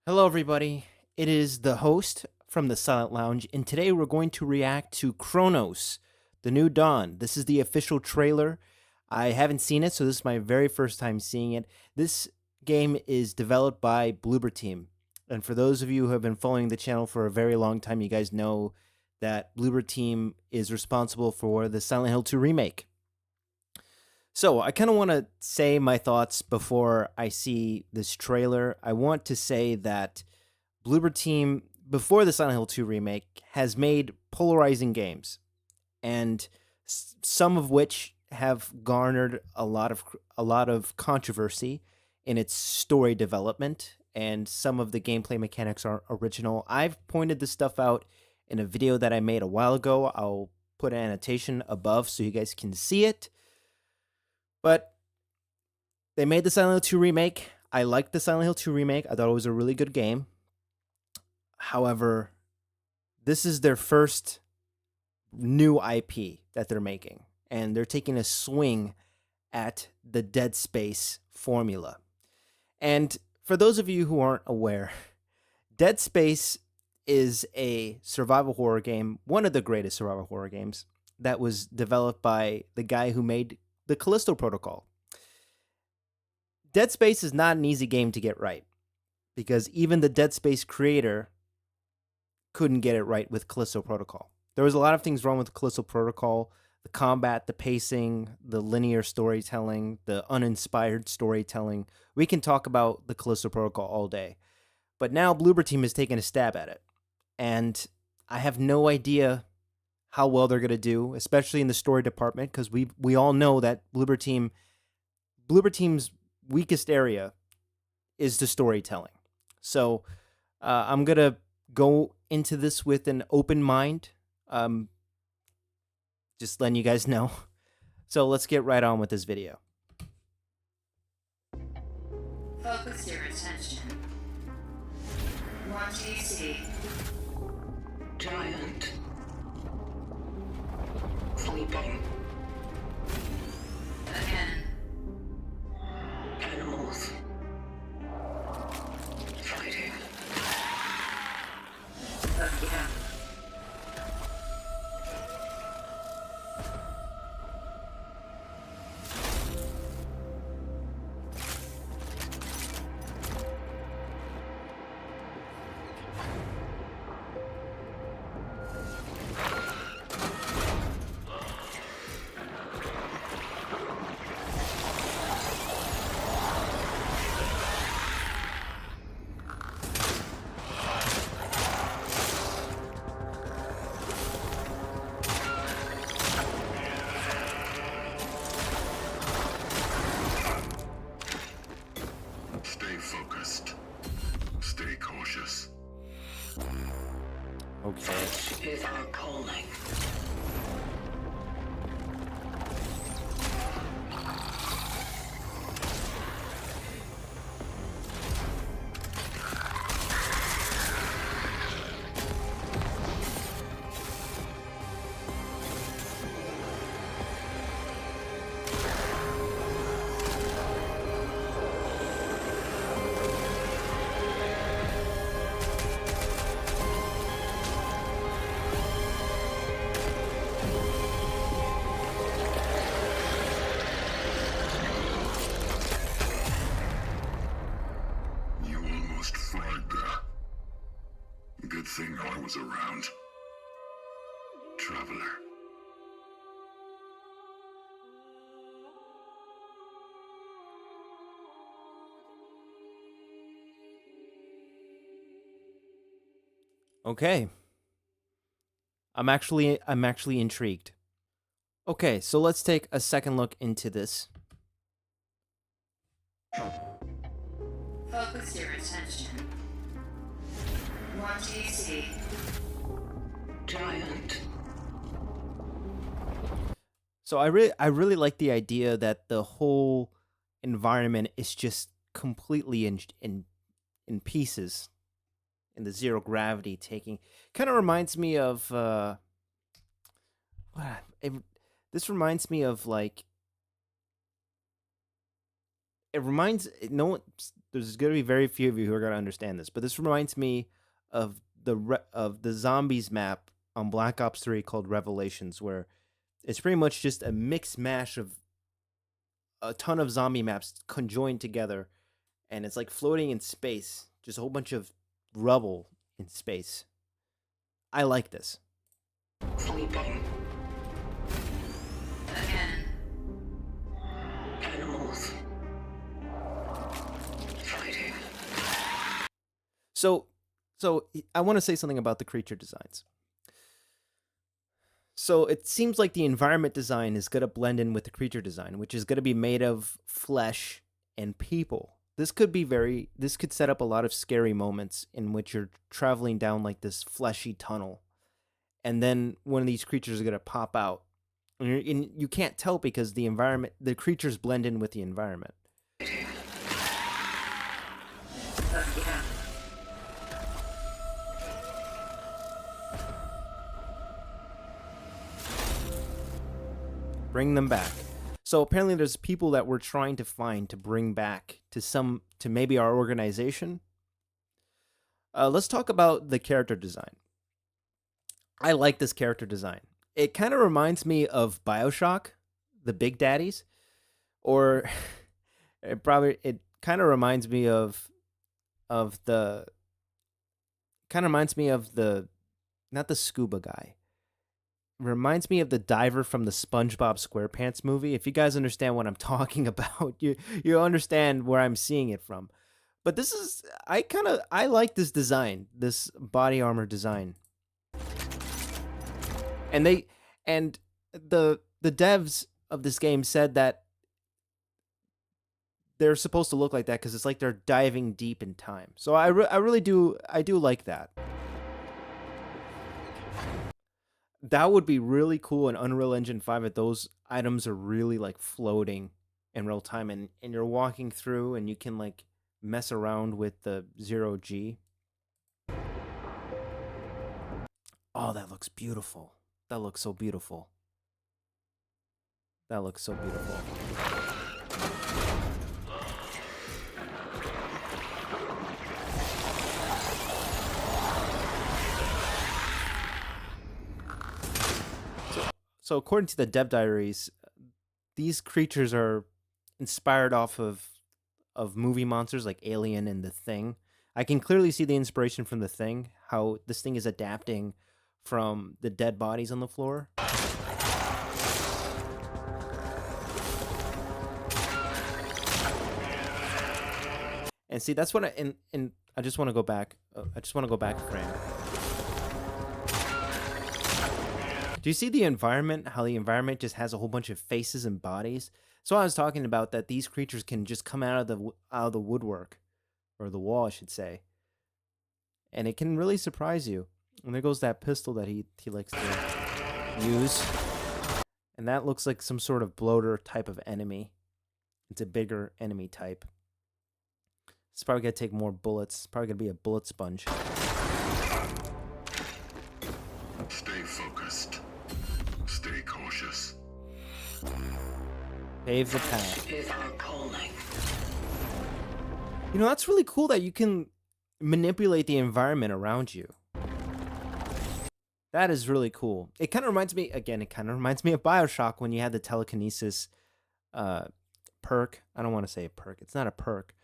Hello, everybody. It is the host from the Silent Lounge, and today we're going to react to Cronos, the new Dawn. This is the official trailer. I haven't seen it, so this is my very first time seeing it. This game is developed by Bloober Team. And for those of you who have been following the channel for a very long time, you guys know that Bloober Team is responsible for the Silent Hill 2 remake. So I kind of want to say my thoughts before I see this trailer. I want to say that Bloober Team, before the Silent Hill 2 remake, has made polarizing games, and some of which have garnered a lot of controversy in its story development, and some of the gameplay mechanics aren't original. I've pointed this stuff out in a video that I made a while ago. I'll put an annotation above so you guys can see it. But they made the Silent Hill 2 remake. I liked the Silent Hill 2 remake. I thought it was a really good game. However, this is their first new IP that they're making, and they're taking a swing at the Dead Space formula. And for those of you who aren't aware, Dead Space is a survival horror game, one of the greatest survival horror games, that was developed by the guy who made the Callisto Protocol. Dead Space is not an easy game to get right, because even the Dead Space creator couldn't get it right with Callisto Protocol. There was a lot of things wrong with Callisto Protocol: the combat, the pacing, the linear storytelling, the uninspired storytelling. We can talk about the Callisto Protocol all day. But now Bloober Team has taken a stab at it, and I have no idea how well they're going to do, especially in the story department, because we all know that Bloober Team's weakest area is the storytelling. So I'm going to go into this with an open mind, just letting you guys know. So let's get right on with this video. Focus your attention. What do you see? Giant. Sleeping. Again. Animals. Fighting. Again. Stay focused. Stay cautious. Okay. Such is our calling. You almost fried there. Good thing I was around. Traveler. Okay. I'm actually intrigued. Okay, so let's take a second look into this. Focus your attention. What do you see? Giant. So I really like the idea that the whole environment is just completely in pieces, in the zero gravity taking. Kind of reminds me of this reminds me of like it reminds no there's going to be very few of you who are going to understand this, but this reminds me of the zombies map on Black Ops 3 called Revelations, where it's pretty much just a mixed mash of a ton of zombie maps conjoined together, and it's like floating in space, just a whole bunch of rubble in space. I like this. Sleeping. Again. Animals. Fighting. So I want to say something about the creature designs. So it seems like the environment design is going to blend in with the creature design, which is going to be made of flesh and people. This could set up a lot of scary moments in which you're traveling down like this fleshy tunnel, and then one of these creatures is going to pop out. And you can't tell because the creatures blend in with the environment. Yeah. Bring them back. So apparently there's people that we're trying to find to bring back to maybe our organization. Let's talk about the character design. I like this character design. It kind of reminds me of BioShock, the Big Daddies, or it kind of reminds me of the not the scuba guy. Reminds me of the diver from the SpongeBob SquarePants movie. If you guys understand what I'm talking about, you understand where I'm seeing it from. But this is I like this design, this body armor design. And the devs of this game said that they're supposed to look like that because it's like they're diving deep in time. So I really do like that. That would be really cool in Unreal Engine 5 if those items are really like floating in real time and you're walking through and you can like mess around with the 0G. Oh, that looks beautiful. That looks so beautiful. That looks so beautiful. So according to the dev diaries, these creatures are inspired off of movie monsters like Alien and The Thing. I can clearly see the inspiration from The Thing, how this thing is adapting from the dead bodies on the floor. And see, that's what I just want to go back. I just want to go back a frame. Do you see the environment? How the environment just has a whole bunch of faces and bodies? So I was talking about that these creatures can just come out of the woodwork, or the wall, I should say, and it can really surprise you. And there goes that pistol that he likes to use, and that looks like some sort of bloater type of enemy. It's a bigger enemy type. It's probably gonna take more bullets. It's probably gonna be a bullet sponge. Stay focused. Stay cautious. Pave the path. Is our calling. You know, that's really cool that you can manipulate the environment around you. That is really cool. It kind of reminds me, again, of BioShock when you had the telekinesis perk. I don't want to say a perk. It's not a perk,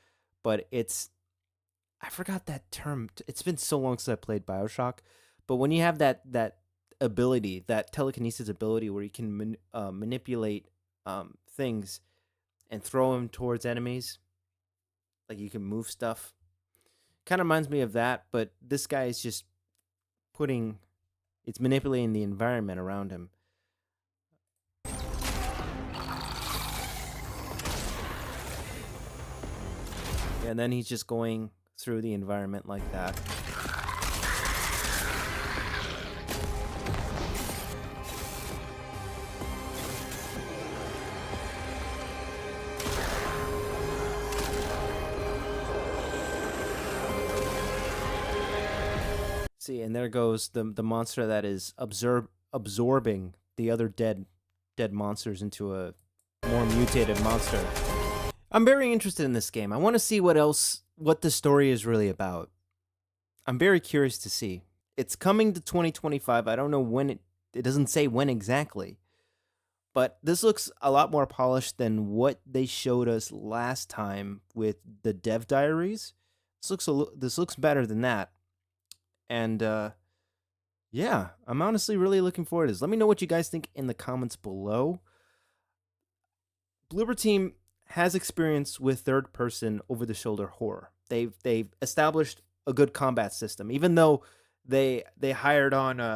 but I forgot that term. It's been so long since I played BioShock. But when you have that ability, that telekinesis ability where you can manipulate things and throw them towards enemies, like you can move stuff, kind of reminds me of that. But this guy is just it's manipulating the environment around him. And then he's just going through the environment like that. See, and there goes the monster that is absorbing the other dead monsters into a more mutated monster. I'm very interested in this game. I want to see what the story is really about. I'm very curious to see. It's coming to 2025. I don't know when it doesn't say when exactly. But this looks a lot more polished than what they showed us last time with the Dev Diaries. This looks better than that. And yeah, I'm honestly really looking forward to this. Let me know what you guys think in the comments below. Bloober Team has experience with third-person over-the-shoulder horror. They've established a good combat system, even though they hired on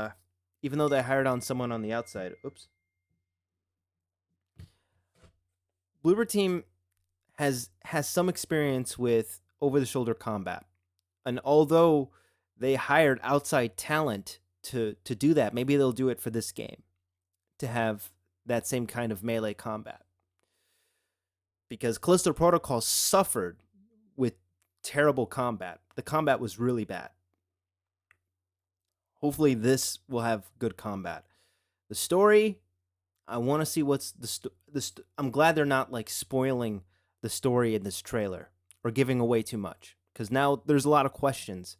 someone on the outside. Oops. Bloober Team has some experience with over-the-shoulder combat, and although they hired outside talent to do that, maybe they'll do it for this game to have that same kind of melee combat. Because Callisto Protocol suffered with terrible combat. The combat was really bad. Hopefully this will have good combat. The story, I want to see what's I'm glad they're not like spoiling the story in this trailer or giving away too much, because now there's a lot of questions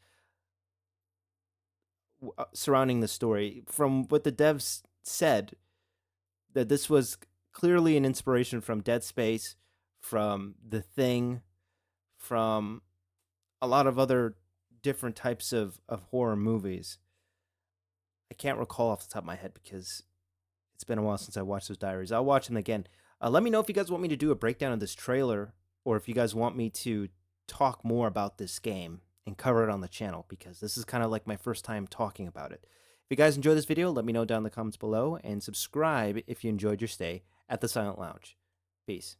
surrounding the story. From what the devs said, that this was clearly an inspiration from Dead Space, from The Thing, from a lot of other different types of horror movies. I can't recall off the top of my head because it's been a while since I watched those diaries. I'll watch them again. Let me know if you guys want me to do a breakdown of this trailer, or if you guys want me to talk more about this game and cover it on the channel, because this is kind of like my first time talking about it. If you guys enjoyed this video, let me know down in the comments below, and subscribe if you enjoyed your stay at the Silent Lounge. Peace.